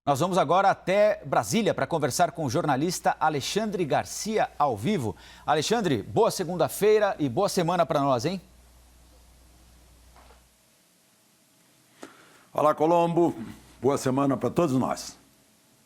Nós vamos agora até Brasília para conversar com o jornalista Alexandre Garcia ao vivo. Alexandre, boa segunda-feira e boa semana para nós, hein? Olá, Colombo. Boa semana para todos nós.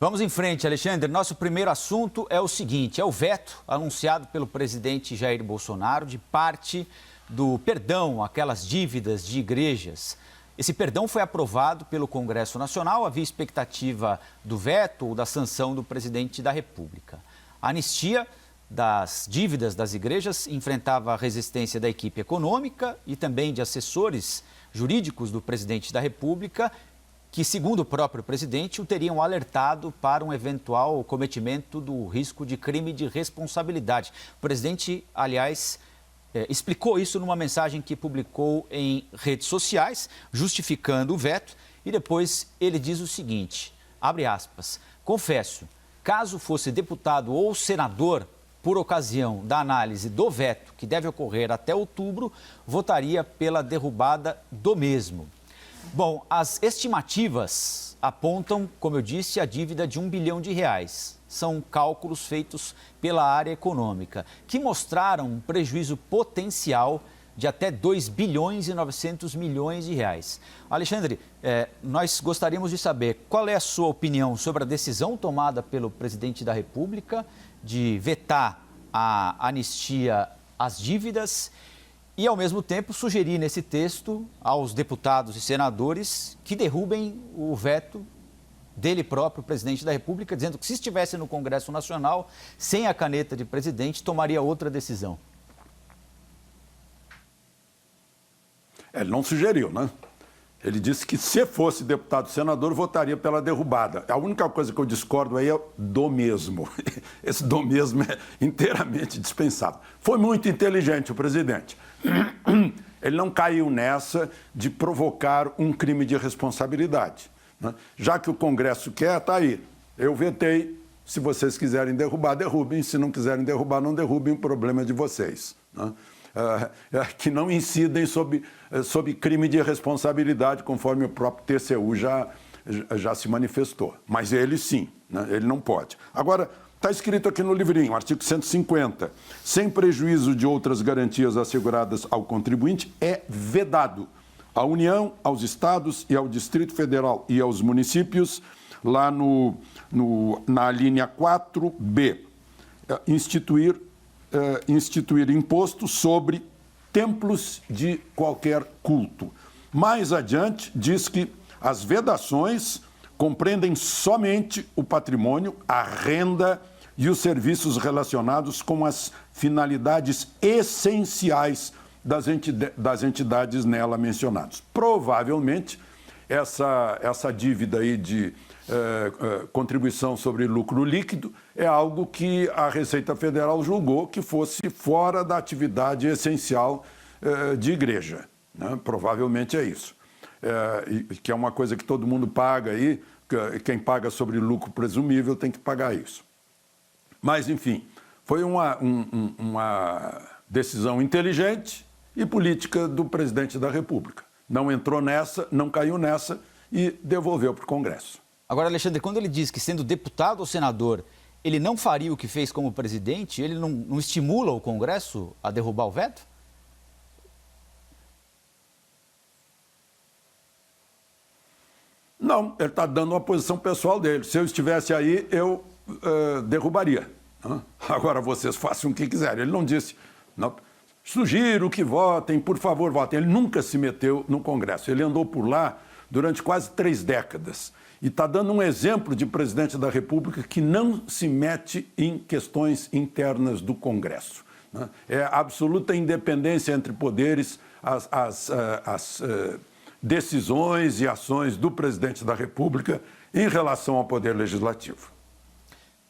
Vamos em frente, Alexandre. Nosso primeiro assunto é o seguinte, é o veto anunciado pelo presidente Jair Bolsonaro de parte do perdão àquelas dívidas de igrejas. Esse perdão foi aprovado pelo Congresso Nacional, havia expectativa do veto ou da sanção do presidente da República. A anistia das dívidas das igrejas enfrentava a resistência da equipe econômica e também de assessores jurídicos do presidente da República, que, segundo o próprio presidente, o teriam alertado para um eventual cometimento do risco de crime de responsabilidade. O presidente, aliás, explicou isso numa mensagem que publicou em redes sociais, justificando o veto, e depois ele diz o seguinte, abre aspas, confesso, caso fosse deputado ou senador, por ocasião da análise do veto, que deve ocorrer até outubro, votaria pela derrubada do mesmo. Bom, as estimativas apontam, como eu disse, a dívida de R$1 bilhão. São cálculos feitos pela área econômica, que mostraram um prejuízo potencial de até R$2 bilhões e 900 milhões. Alexandre, nós gostaríamos de saber qual é a sua opinião sobre a decisão tomada pelo presidente da República de vetar a anistia às dívidas e, ao mesmo tempo, sugerir nesse texto aos deputados e senadores que derrubem o veto dele próprio, presidente da República, dizendo que se estivesse no Congresso Nacional, sem a caneta de presidente, tomaria outra decisão. Ele não sugeriu, né? Ele disse que se fosse deputado e senador, votaria pela derrubada. A única coisa que eu discordo aí é do mesmo. Esse do mesmo é inteiramente dispensável. Foi muito inteligente o presidente. Ele não caiu nessa de provocar um crime de responsabilidade, né? Já que o Congresso quer, está aí. Eu vetei, se vocês quiserem derrubar, derrubem. Se não quiserem derrubar, não derrubem, o problema é de vocês, né? Que não incidem sob crime de responsabilidade, conforme o próprio TCU já se manifestou. Mas ele sim, né? Ele não pode. Agora, está escrito aqui no livrinho, artigo 150, sem prejuízo de outras garantias asseguradas ao contribuinte, é vedado à União, aos estados e ao Distrito Federal e aos municípios, lá na linha 4B, instituir imposto sobre templos de qualquer culto. Mais adiante, diz que as vedações compreendem somente o patrimônio, a renda e os serviços relacionados com as finalidades essenciais das entidades nela mencionadas. Provavelmente, essa dívida aí de contribuição sobre lucro líquido é algo que a Receita Federal julgou que fosse fora da atividade essencial de igreja, né? Provavelmente é isso. Que é uma coisa que todo mundo paga aí, quem paga sobre lucro presumível tem que pagar isso. Mas, enfim, foi uma decisão inteligente e política do presidente da República. Não entrou nessa, não caiu nessa e devolveu para o Congresso. Agora, Alexandre, quando ele diz que, sendo deputado ou senador, ele não faria o que fez como presidente, ele não estimula o Congresso a derrubar o veto? Não, ele está dando uma posição pessoal dele. Se eu estivesse aí, eu derrubaria. Agora vocês façam o que quiserem. Ele não disse, não, sugiro que votem, por favor, votem. Ele nunca se meteu no Congresso. Ele andou por lá durante quase 3 décadas. E está dando um exemplo de presidente da República que não se mete em questões internas do Congresso, né? É absoluta independência entre poderes, as decisões e ações do presidente da República em relação ao poder legislativo.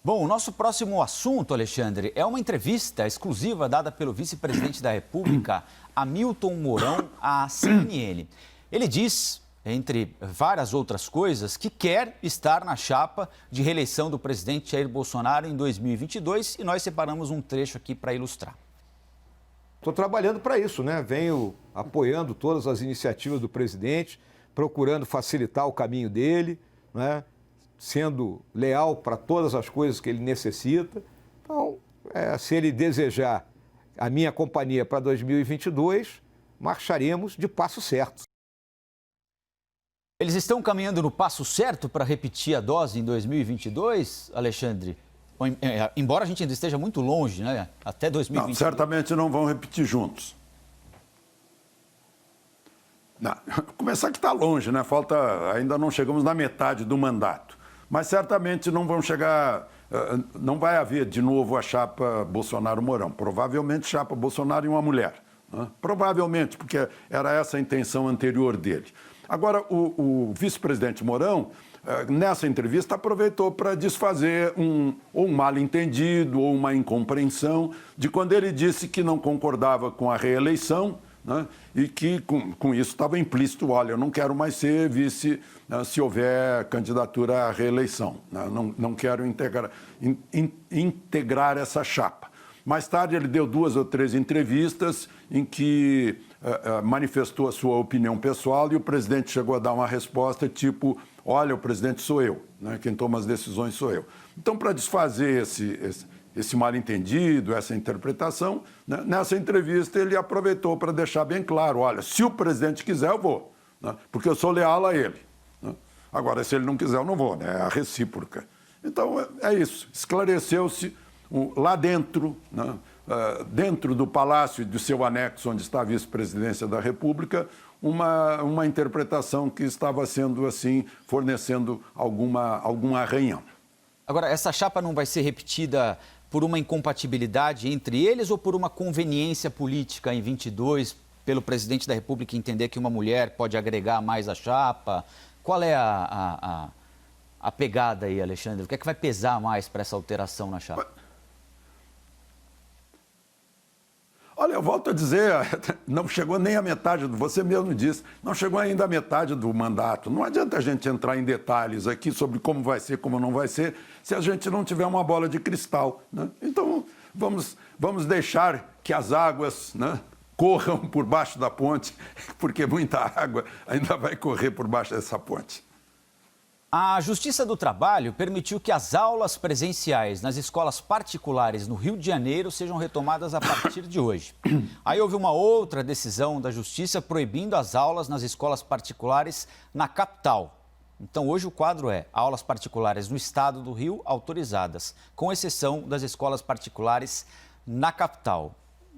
Bom, o nosso próximo assunto, Alexandre, é uma entrevista exclusiva dada pelo vice-presidente da República, Hamilton Mourão, à CNN. Ele diz, entre várias outras coisas, que quer estar na chapa de reeleição do presidente Jair Bolsonaro em 2022 e nós separamos um trecho aqui para ilustrar. Estou trabalhando para isso, né? Venho apoiando todas as iniciativas do presidente, procurando facilitar o caminho dele, né? sendo leal para todas as coisas que ele necessita. Então, se ele desejar a minha companhia para 2022, marcharemos de passo certo. Eles estão caminhando no passo certo para repetir a dose em 2022, Alexandre? Embora a gente ainda esteja muito longe, né? Até 2022. Não, certamente não vão repetir juntos. Não, começar que está longe, né? Ainda não chegamos na metade do mandato. Mas certamente não vão chegar, não vai haver de novo a chapa Bolsonaro-Mourão. Provavelmente chapa Bolsonaro e uma mulher. Né? Provavelmente, porque era essa a intenção anterior dele. Agora, o vice-presidente Mourão, nessa entrevista, aproveitou para desfazer ou um mal-entendido ou uma incompreensão de quando ele disse que não concordava com a reeleição, né, e que com isso estava implícito, olha, eu não quero mais ser vice, né, se houver candidatura à reeleição. Né, não quero integrar essa chapa. Mais tarde, ele deu 2 ou 3 entrevistas em que manifestou a sua opinião pessoal e o presidente chegou a dar uma resposta tipo, olha, o presidente sou eu, né? Quem toma as decisões sou eu. Então, para desfazer esse mal-entendido, essa interpretação, né? Nessa entrevista ele aproveitou para deixar bem claro, olha, se o presidente quiser eu vou, né? Porque eu sou leal a ele. Né? Agora, se ele não quiser eu não vou, né? É a recíproca. Então, é isso, esclareceu-se lá dentro, né? Dentro do palácio e do seu anexo, onde está a vice-presidência da República, uma interpretação que estava sendo, assim, fornecendo algum arranhão. Agora, essa chapa não vai ser repetida por uma incompatibilidade entre eles ou por uma conveniência política em 22, pelo presidente da República entender que uma mulher pode agregar mais à chapa? Qual é a pegada aí, Alexandre? O que é que vai pesar mais para essa alteração na chapa? Olha, eu volto a dizer, não chegou nem a metade, você mesmo disse, não chegou ainda a metade do mandato. Não adianta a gente entrar em detalhes aqui sobre como vai ser, como não vai ser, se a gente não tiver uma bola de cristal. Né? Então, vamos deixar que as águas, né, corram por baixo da ponte, porque muita água ainda vai correr por baixo dessa ponte. A Justiça do Trabalho permitiu que as aulas presenciais nas escolas particulares no Rio de Janeiro sejam retomadas a partir de hoje. Aí houve uma outra decisão da Justiça proibindo as aulas nas escolas particulares na capital. Então hoje o quadro é aulas particulares no estado do Rio autorizadas, com exceção das escolas particulares na capital.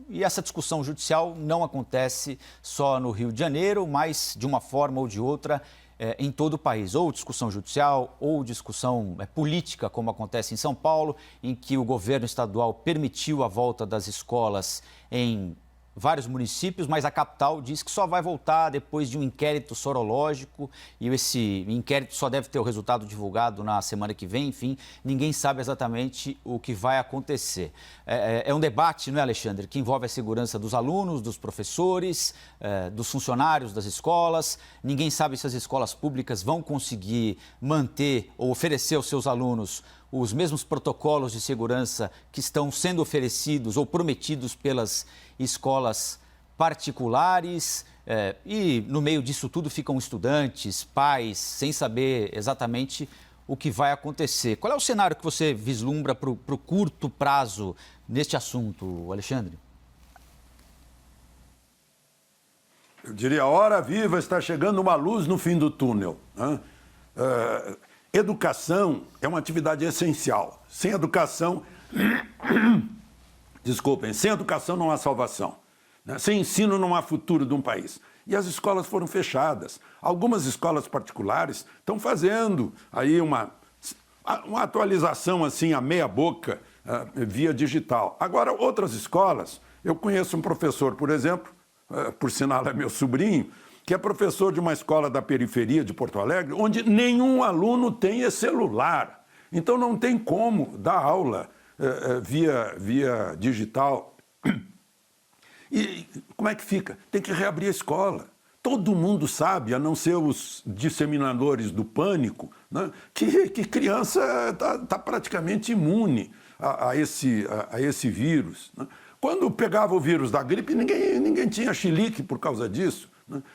E essa discussão judicial não acontece só no Rio de Janeiro, mas de uma forma ou de outra em todo o país, ou discussão judicial, ou discussão política, como acontece em São Paulo, em que o governo estadual permitiu a volta das escolas em vários municípios, mas a capital diz que só vai voltar depois de um inquérito sorológico e esse inquérito só deve ter o resultado divulgado na semana que vem. Enfim, ninguém sabe exatamente o que vai acontecer. É um debate, não é, Alexandre, que envolve a segurança dos alunos, dos professores, dos funcionários das escolas. Ninguém sabe se as escolas públicas vão conseguir manter ou oferecer aos seus alunos os mesmos protocolos de segurança que estão sendo oferecidos ou prometidos pelas escolas particulares. E no meio disso tudo ficam estudantes, pais, sem saber exatamente o que vai acontecer. Qual é o cenário que você vislumbra para o curto prazo neste assunto, Alexandre? Eu diria, hora viva, está chegando uma luz no fim do túnel. Né? Educação é uma atividade essencial. Sem educação, sem educação não há salvação. Né? Sem ensino não há futuro de um país. E as escolas foram fechadas. Algumas escolas particulares estão fazendo aí uma atualização assim, a meia boca, via digital. Agora, outras escolas, eu conheço um professor, por exemplo, por sinal é meu sobrinho, que é professor de uma escola da periferia de Porto Alegre, onde nenhum aluno tem celular. Então não tem como dar aula via digital. E como é que fica? Tem que reabrir a escola. Todo mundo sabe, a não ser os disseminadores do pânico, né, que criança está praticamente imune a esse vírus. Né? Quando pegava o vírus da gripe, ninguém tinha chilique por causa disso.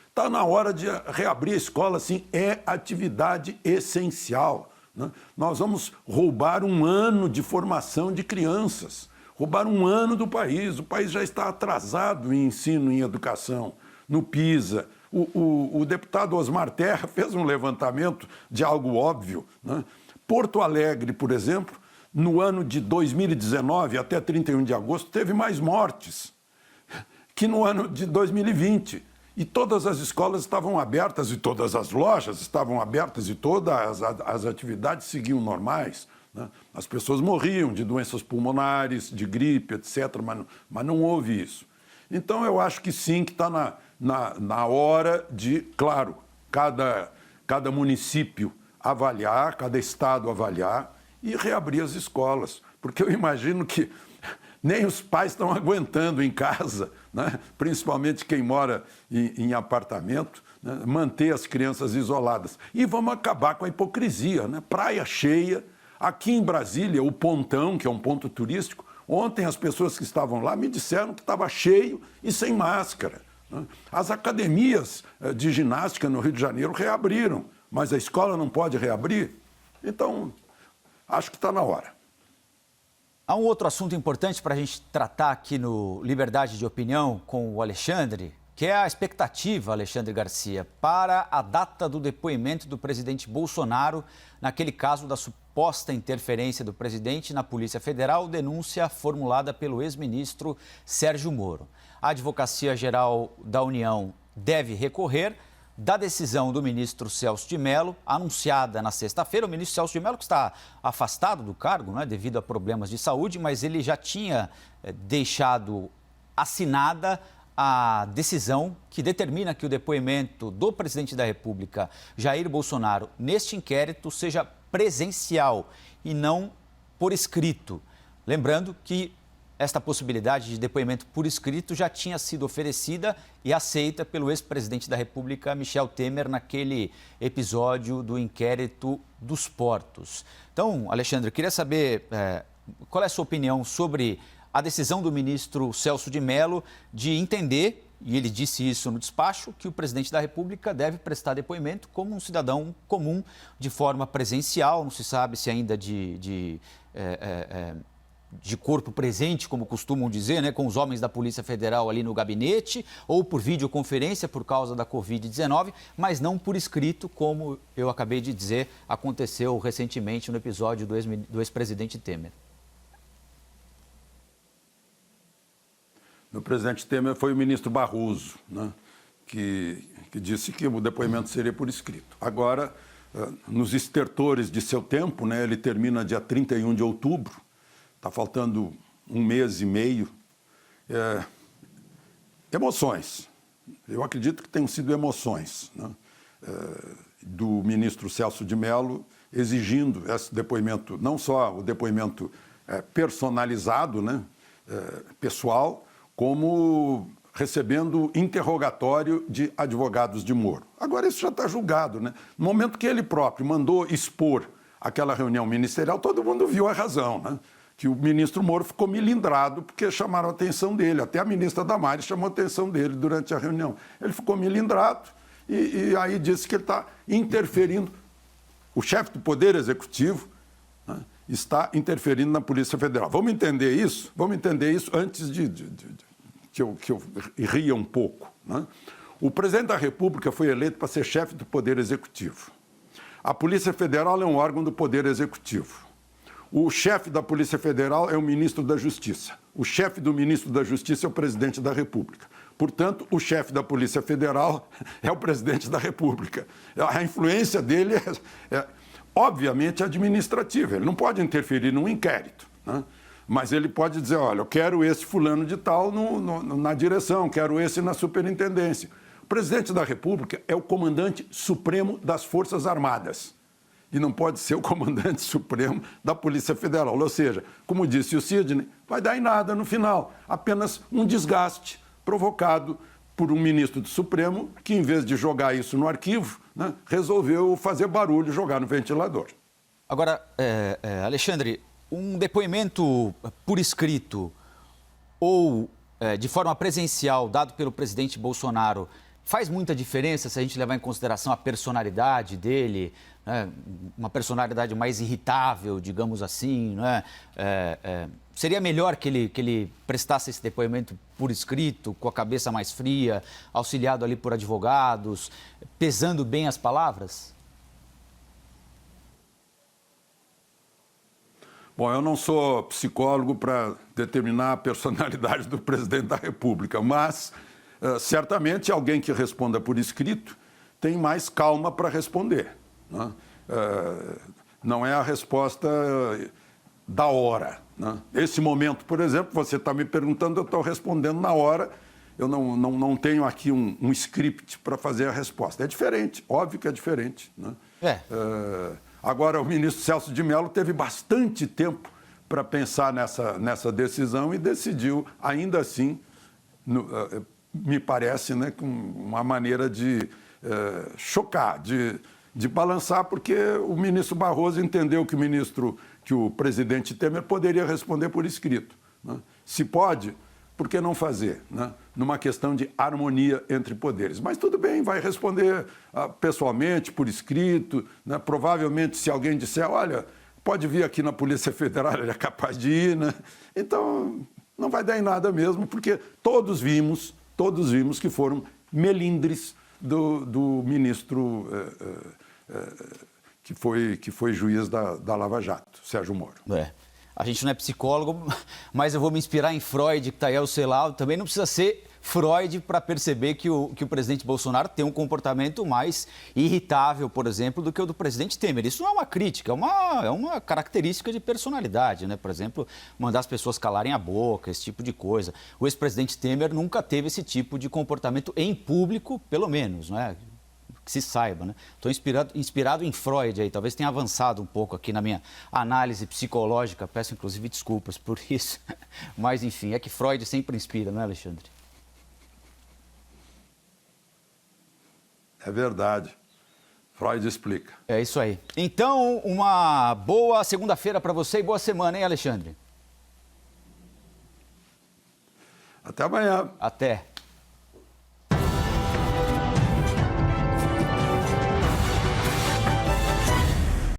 Está na hora de reabrir a escola, sim, é atividade essencial. né? Nós vamos roubar um ano de formação de crianças, roubar um ano do país. O país já está atrasado em ensino, em educação, no PISA. O deputado Osmar Terra fez um levantamento de algo óbvio, né? Porto Alegre, por exemplo, no ano de 2019 até 31 de agosto, teve mais mortes que no ano de 2020. E todas as escolas estavam abertas e todas as lojas estavam abertas e todas as atividades seguiam normais, né? As pessoas morriam de doenças pulmonares, de gripe, etc., mas não houve isso. Então, eu acho que sim, que está na hora de, claro, cada município avaliar, cada estado avaliar e reabrir as escolas. Porque eu imagino que nem os pais estão aguentando em casa, né? Principalmente quem mora em apartamento, né? Manter as crianças isoladas. E vamos acabar com a hipocrisia, né? Praia cheia. Aqui em Brasília, o Pontão, que é um ponto turístico, ontem as pessoas que estavam lá me disseram que estava cheio e sem máscara, né? As academias de ginástica no Rio de Janeiro reabriram, mas a escola não pode reabrir. Então, acho que está na hora. Há um outro assunto importante para a gente tratar aqui no Liberdade de Opinião com o Alexandre, que é a expectativa, Alexandre Garcia, para a data do depoimento do presidente Bolsonaro naquele caso da suposta interferência do presidente na Polícia Federal, denúncia formulada pelo ex-ministro Sérgio Moro. A Advocacia Geral da União deve recorrer da decisão do ministro Celso de Mello, anunciada na sexta-feira. O ministro Celso de Mello, que está afastado do cargo, né, devido a problemas de saúde, mas ele já tinha deixado assinada a decisão que determina que o depoimento do presidente da República, Jair Bolsonaro, neste inquérito seja presencial e não por escrito. Lembrando que esta possibilidade de depoimento por escrito já tinha sido oferecida e aceita pelo ex-presidente da República, Michel Temer, naquele episódio do inquérito dos portos. Então, Alexandre, eu queria saber qual é a sua opinião sobre a decisão do ministro Celso de Mello de entender, e ele disse isso no despacho, que o presidente da República deve prestar depoimento como um cidadão comum, de forma presencial, não se sabe se ainda de corpo presente, como costumam dizer, né, com os homens da Polícia Federal ali no gabinete, ou por videoconferência por causa da Covid-19, mas não por escrito, como eu acabei de dizer, aconteceu recentemente no episódio do ex-presidente Temer. O presidente Temer foi o ministro Barroso, né, que disse que o depoimento seria por escrito. Agora, nos estertores de seu tempo, né, ele termina dia 31 de outubro, está faltando um mês e meio. Emoções. Eu acredito que tenham sido emoções, né, do ministro Celso de Mello exigindo esse depoimento, não só o depoimento personalizado, né, pessoal, como recebendo interrogatório de advogados de Moro. Agora isso já está julgado, né? No momento que ele próprio mandou expor aquela reunião ministerial, todo mundo viu a razão, né? Que o ministro Moro ficou milindrado porque chamaram a atenção dele. Até a ministra Damares chamou a atenção dele durante a reunião. Ele ficou milindrado e aí disse que ele está interferindo. O chefe do Poder Executivo, né, está interferindo na Polícia Federal. Vamos entender isso? Vamos entender isso antes que eu ria um pouco, né? O presidente da República foi eleito para ser chefe do Poder Executivo. A Polícia Federal é um órgão do Poder Executivo. O chefe da Polícia Federal é o ministro da Justiça. O chefe do ministro da Justiça é o presidente da República. Portanto, o chefe da Polícia Federal é o presidente da República. A influência dele obviamente, administrativa. Ele não pode interferir num inquérito, né? Mas ele pode dizer, olha, eu quero esse fulano de tal na direção, quero esse na superintendência. O presidente da República é o comandante supremo das Forças Armadas. E não pode ser o comandante supremo da Polícia Federal. Ou seja, como disse o Sidney, vai dar em nada no final. Apenas um desgaste provocado por um ministro do Supremo que, em vez de jogar isso no arquivo, né, resolveu fazer barulho e jogar no ventilador. Agora, Alexandre, um depoimento por escrito ou de forma presencial dado pelo presidente Bolsonaro Faz muita diferença se a gente levar em consideração a personalidade dele, né? Uma personalidade mais irritável, digamos assim, né? Seria melhor que ele prestasse esse depoimento por escrito, com a cabeça mais fria, auxiliado ali por advogados, pesando bem as palavras? Bom, eu não sou psicólogo para determinar a personalidade do presidente da República, mas certamente alguém que responda por escrito tem mais calma para responder, né? Não é a resposta da hora, né? Esse momento, por exemplo, você está me perguntando, eu estou respondendo na hora, eu não tenho aqui um script para fazer a resposta. É diferente, óbvio que é diferente, né? Agora, o ministro Celso de Mello teve bastante tempo para pensar nessa decisão e decidiu, ainda assim, me parece, né, com uma maneira de chocar, de balançar, porque o ministro Barroso entendeu que o presidente Temer poderia responder por escrito, né? Se pode, por que não fazer, né? Numa questão de harmonia entre poderes. Mas tudo bem, vai responder pessoalmente, por escrito, né? Provavelmente, se alguém disser, olha, pode vir aqui na Polícia Federal, ele é capaz de ir, né? Então, não vai dar em nada mesmo, porque todos vimos que foram melindres do ministro que foi juiz da Lava Jato, Sérgio Moro. A gente não é psicólogo, mas eu vou me inspirar em Freud, que está aí ao seu lado. Também não precisa ser Freud para perceber que o presidente Bolsonaro tem um comportamento mais irritável, por exemplo, do que o do presidente Temer. Isso não é uma crítica, é uma característica de personalidade, né? Por exemplo, mandar as pessoas calarem a boca, esse tipo de coisa. O ex-presidente Temer nunca teve esse tipo de comportamento em público, pelo menos, né? Que se saiba, né? Estou inspirado em Freud aí, talvez tenha avançado um pouco aqui na minha análise psicológica, peço inclusive desculpas por isso, mas enfim, é que Freud sempre inspira, não é, Alexandre? É verdade. Freud explica. É isso aí. Então, uma boa segunda-feira para você e boa semana, hein, Alexandre? Até amanhã. Até.